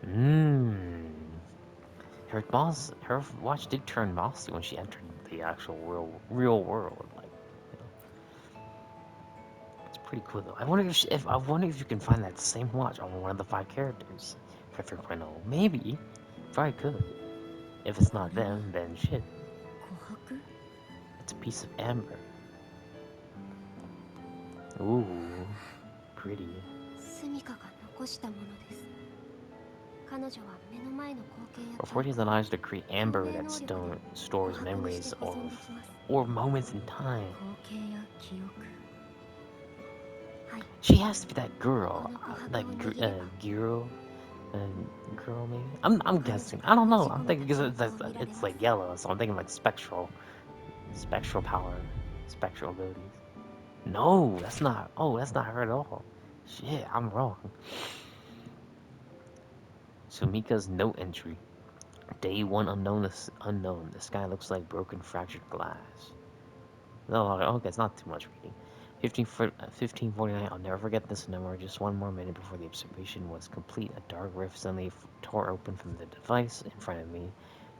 Mmm. Her watch did turn mossy when she entered the actual real world. Like, you know, it's pretty cool though. I wonder if you can find that same watch on one of the 5 characters for 3.0. Maybe, probably could. If it's not them, then shit. 琥珀 It's a piece of amber. Ooh, pretty. スミカが残したものです。彼女は目の前の光景や Before 記 it 憶 allows to create 透 amber 明 that 能力で stores 琥珀にして memories 保 of 存できます。 or moments in time. 光景や記憶 はい、 She has to be that girl, この琥 that 珀を握れば girl, girl maybe. I'm 彼女 guessing. が I don't 封じ know. 込 I'm めた thinking 記 because 憶を見られ it's ます。 like yellow, so I'm thinking like spectral power, spectral abilities. No, that's not. Oh, that's not her at all. Shit, I'm wrong. Sumika's note entry. Day 1 unknown. Unknown. The sky looks like broken, fractured glass. No, okay, it's not too much reading. 1549, I'll never forget this number. Just one more minute before the observation was complete. A dark rift suddenly tore open from the device in front of me,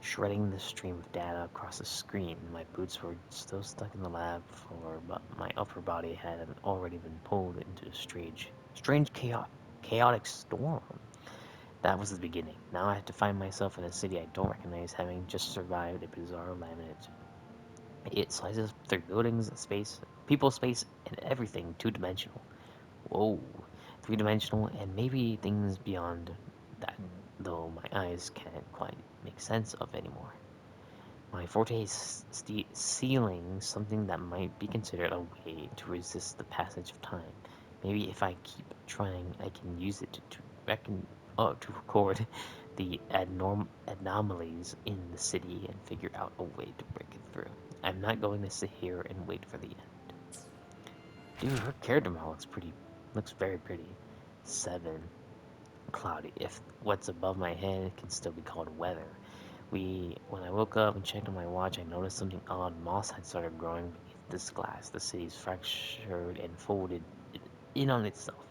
shredding the stream of data across the screen. My boots were still stuck in the lab floor, but my upper body had already been pulled into a strange chaotic storm. That was the beginning. Now I have to find myself in a city I don't recognize, having just survived a bizarre laminate. It slices through buildings, space, people, space, and everything two-dimensional. Whoa. Three-dimensional, and maybe things beyond that, though my eyes can't quite make sense of anymore. My forte is sealing something that might be considered a way to resist the passage of time. Maybe if I keep trying, I can use it to record the anomalies in the city and figure out a way to break it through. I'm not going to sit here and wait for the end. Dude, her character model looks very pretty. 7. Cloudy. If what's above my head can still be called weather. When I woke up and checked on my watch, I noticed something odd. Moss had started growing beneath this glass. The city's fractured and folded in on itself.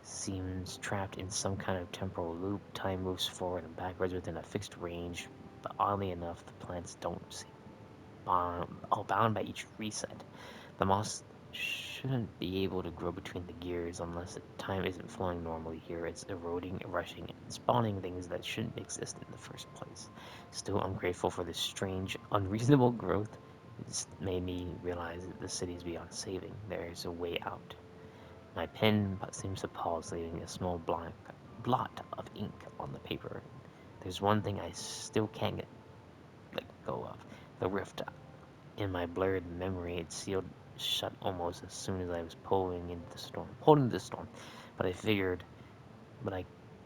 Seems trapped in some kind of temporal loop. Time moves forward and backwards within a fixed range, but oddly enough, the plants don't seem bound by each reset. The moss shouldn't be able to grow between the gears unless time isn't flowing normally here. It's eroding, rushing, and spawning things that shouldn't exist in the first place. Still, I'm grateful for this strange, unreasonable growth. It's made me realize that the city is beyond saving. There is a way out. My pen seems to pause, leaving a small blot of ink on the paper. There's one thing I still can't let go of. The rift in my blurred memory, it sealed shut almost as soon as I was holding the storm. But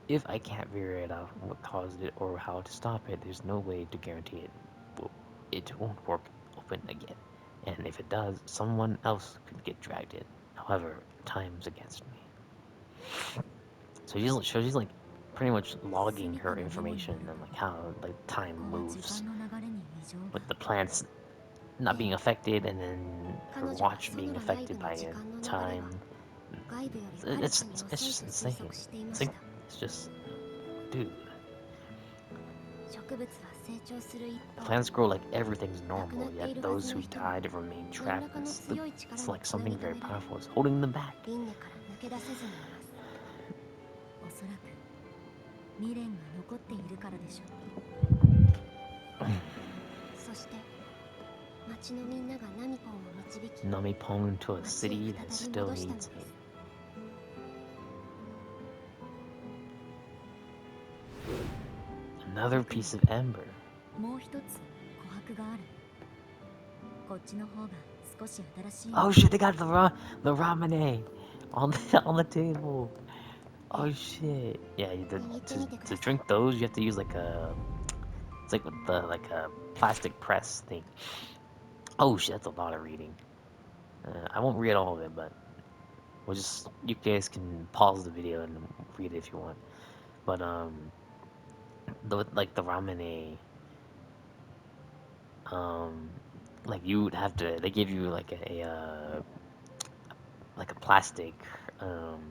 if I can't figure it out what caused it or how to stop it, there's no way to guarantee it won't work open again. And if it does, someone else could get dragged in. However, time's against me. So she's like pretty much logging her information and like how like こ time こは時 moves 間の流れに異常が with the plants not being affected and then her 彼女は watch ソ being ノラ内 affected 部の by 時間の流れ time. は外部よりはる It's かに it's 遅い just と insane. 推測していま It's し like た。 it's just dude. 植物は成長する一方、 Plants grow like everything's 亡くな normal, ってい yet るは those ずの who 人は died remain 何ら trapped. かの強い力 It's に like つなぎ something 止 very められ powerful is holding them back. 輪廻から抜け出せずにいます。おそらく未練が残っているからでしょう。そして間町のみんながナミポンを導き Namipon to a 町を city 再 that び still 戻したの needs で it. す。Another piece of amber. もう一つ琥珀がある。こっちの方が少し新しい。 Oh shit, they got the ramene on the table. Oh shit. Yeah, to drink those you have to use like a it's like a plastic press thing. Oh shit, that's a lot of reading. I won't read all of it, but you guys can pause the video and read it if you want. But the ramene, um, like you would have to. They give you like a plastic um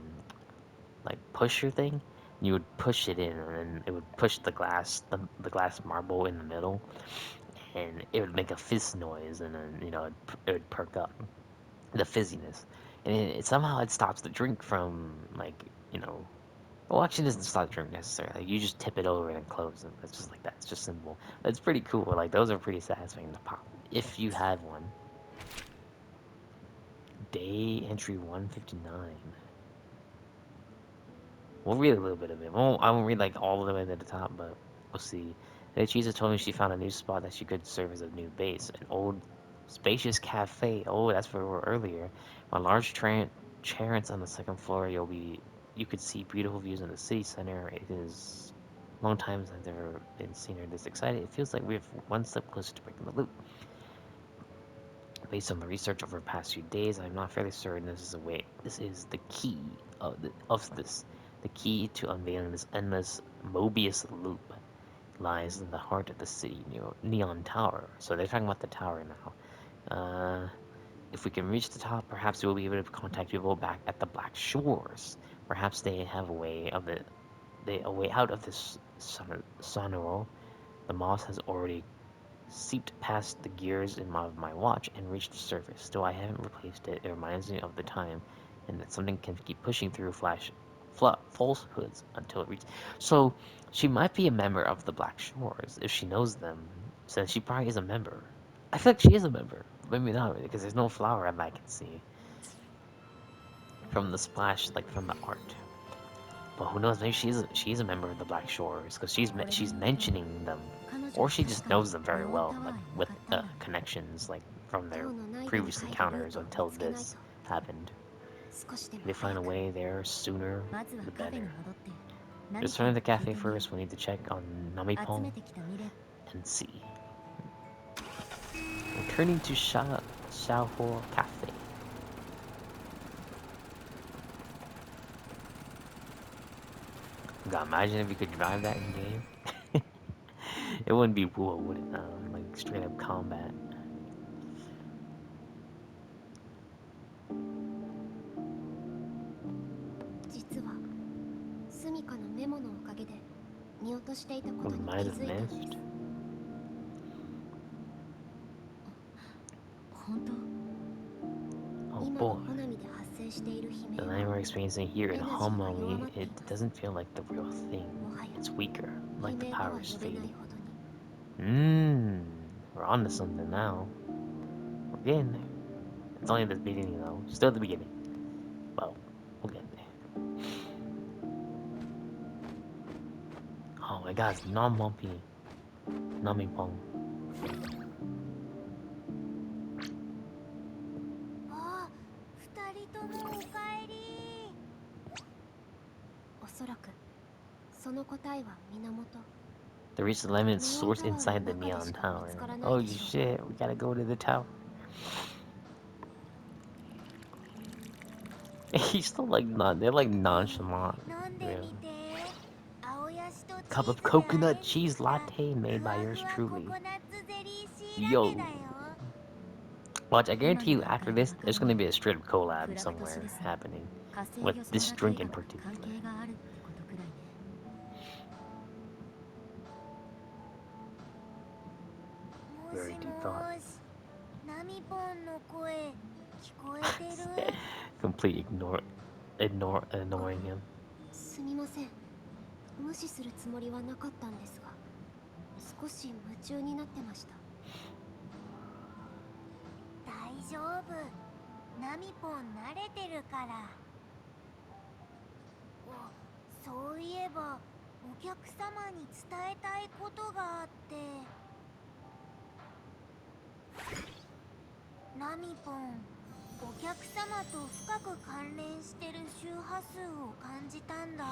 like pusher thing. You would push it in, and it would push the glass marble in the middle, and it would make a fizz noise, and then it would perk up the fizziness, and somehow it stops the drink from you know. Well, actually, it doesn't stop the drink necessarily. Like, you just tip it over and close it. It's just like that. It's just simple. It's pretty cool. Like those are pretty satisfying to pop if you have one. Day entry 159. We'll read a little bit of it. I won't read like all of them at the top, but we'll see. Chiza told me she found a new spot that she could serve as a new base. An old, spacious cafe. Oh, that's where we were earlier. On large chariots on the second floor, you could see beautiful views in the city center. It is a long time since I've ever been seen her this excited. It feels like we're one step closer to breaking the loop. Based on the research over the past few days, I'm not fairly certain this is the key of this. The key to unveiling this endless Mobius loop lies in the heart of the city, Neon Tower. So they're talking about the tower now. If we can reach the top, perhaps we'll be able to contact people back at the Black Shores. Perhaps they have a way out of this sonoro. The moss has already seeped past the gears of my watch and reached the surface. Though I haven't replaced it, it reminds me of the time and that something can keep pushing through falsehoods until it reaches. So she might be a member of the Black Shores if she knows them. So she probably is a member. I feel like she is a member. Maybe not really, because there's no flower that I can see from the splash, like from the art. But who knows? Maybe she's a member of the Black Shores because she's mentioning them, or she just knows them very well, like with connections, like from their previous encounters until this happened. If they find a way there sooner, the better. Return to the cafe first. We need to check on Namipon and see. Returning to Xiaohuo Cafe. God, imagine if you could drive that in game. It wouldn't be WuWa, would it? Like straight up combat. 実はスミカのメモのおかげで見落としていたこ What とに気 might have づいたんです。 missed? 本当。 Oh 今の boy. ホナミで発生している悲 The 鳴 line は we're experiencing here in エナジーが弱 Homami, まってい it ます。 doesn't feel like the real thing. もはや It's weaker, 悲 like the 鳴とは power's 呼べない fading. ほどに We're on to something now. We're getting there. It's only the beginning though. Still the beginning. Well, we'll get there. Oh my god, it's Namompi. Namipong. ああ、二人ともおかえり。おそらくその答えは源 To reach the lemon source inside the neon tower. Oh shit, we gotta go to the tower. He's still like they're like nonchalant. 飲んで Really. みて。青ヤシとチ Cup ー of ズで coconut アレンジ cheese した latte ふ made わ by ふ yours わコ truly. コナッツゼリーシーラ Yo. テだよ。 Watch, I guarantee 今 you の段 after 階で this, わか there's るの gonna は be a straight up ク collab ラブ都市 somewhere ですが happening 火星 with 予想 this ラ drink 計 in 画と関 particular. 係があるってことくらいね。も Very し deep も thought. ーし、ナミポンの声聞こえてる？ Complete ignoring him. すみません無視するつもりはなかったんですが少し夢中になってました丈夫。ナミポン慣れてるから。そういえばお客様に伝えたいことがあって。ナミポン、お客様と深く関連してる周波数を感じたんだ。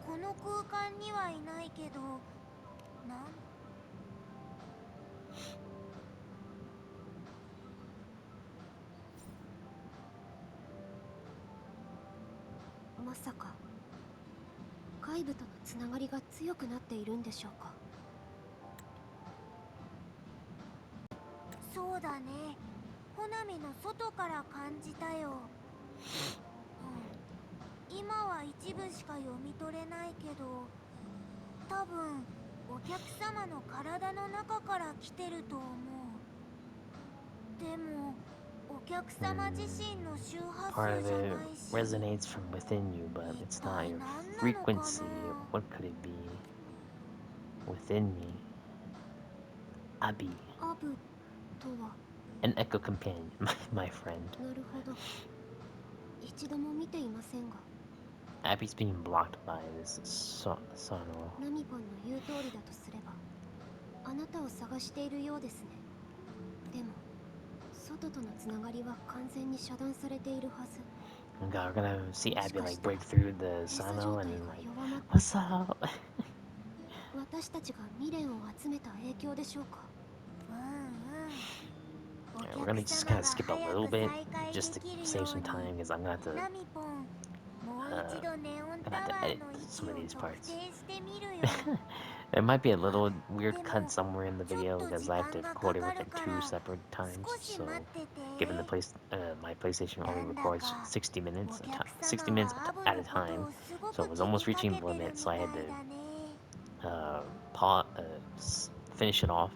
この空間にはいないけど、まさか外部とのつながりが強くなっているんでしょうか。そうだね。ホナミの外から感じたよ。今は一部しか読み取れないけど、多分お客様の体の中から来てると思う。でもお客様自身の周波 Part 数 of じゃ it ないし、 resonates from within you, but 一 it's not 体 your 何なのかな。 frequency. What could it be? Within me. Abby. アブとは。 An echo companion, my friend. なるほど。一度も見ていませんが。 Abby's being blocked by this Sono. ナミポンの言う通りだとすれば、あなたを探しているようですね。でも外とのつながりは完全に遮断されているはず。 Oh God, we're gonna see Abby like break through the 閉鎖 Sono 状 and 態が like, 弱まって、 what's up? 私たちが未練を集めた影響でしょうか。Yeah, we're gonna just kind of skip a little bit just to save some time because I'm gonna have to ナミポン、もう一度ネオン gonna タ have ワ to ー edit の位 some 置 of を these 特 parts. 定してみるよ。 There might be a little weird で cut も somewhere in the ちょっ video と because 時 I have to 間が record か it か with る it か two ら separate times. 少し So, 待ってて。 given the my PlayStation な only んだ records か 60 お minutes, 客 60 様 minutes はアブ at の a こと time, をすご so く it was 気 almost にか reaching け the てる limit. み So I た had い to だね。 finish it off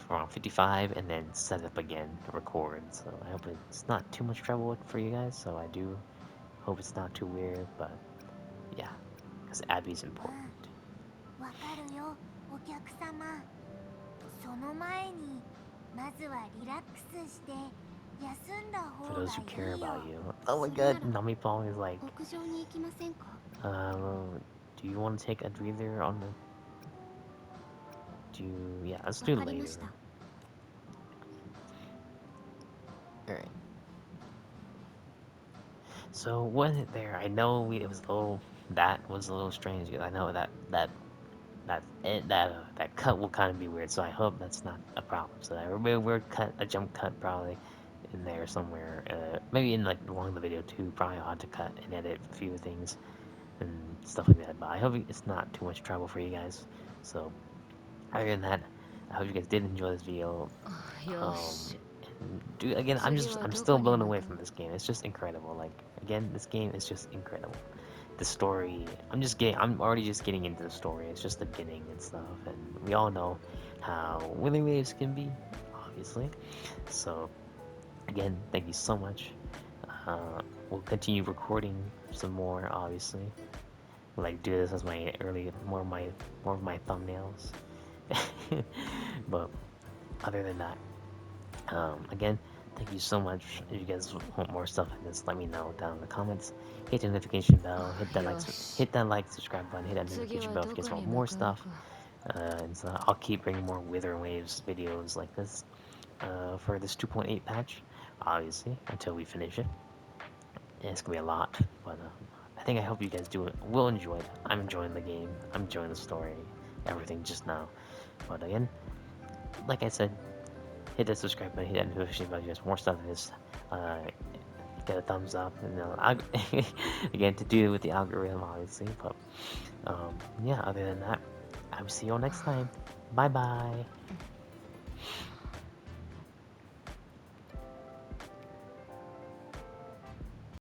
for around 55 and then set up again to record. So I hope it's not too much trouble for you guys. So I do hope it's not too weird, but yeah, because Abby's important. わかるよ、お客様。その前にまずはリラックスして休んだ For 方 those が who い care いよ。 about you. Oh my それな god, ら Nami Pong is like, 屋上に行きませんか。 do you want to take a breather on the... Yeah, let's わ do か it りま later. した。 Alright. So, was it there? I know it was a little... That was a little strange. I know that cut will kind of be weird, so I hope that's not a problem. So that would be a weird cut, a jump cut probably in there somewhere. Maybe in like along the video too. Probably I'll have to cut and edit a few things and stuff like that. But I hope it's not too much trouble for you guys. So other than that, I hope you guys did enjoy this video. Again, I'm still blown away from this game. It's just incredible. Like again, this game is just incredible. The story, I'm already just getting into the story. It's just the beginning and stuff, and we all know how Willy Waves can be, obviously. So again, thank you so much. We'll continue recording some more, obviously. Like do this as my more of my thumbnails. But other than that, again, thank you so much. If you guys want more stuff like this, let me know down in the comments. Hit the notification bell, hit that like, subscribe button, hit that notification bell if you guys want more stuff. And so I'll keep bringing more Wither Waves videos like this for this 2.8 patch, obviously, until we finish it. And it's gonna be a lot, but I hope you guys will enjoy it. I'm enjoying the game, I'm enjoying the story, everything just now. But again, like I said, hit that subscribe button, hit that notification bell if you guys want more stuff like this. Get a thumbs up, and again, to do with the algorithm, obviously. But yeah, other than that, I will see you all next time. Bye bye.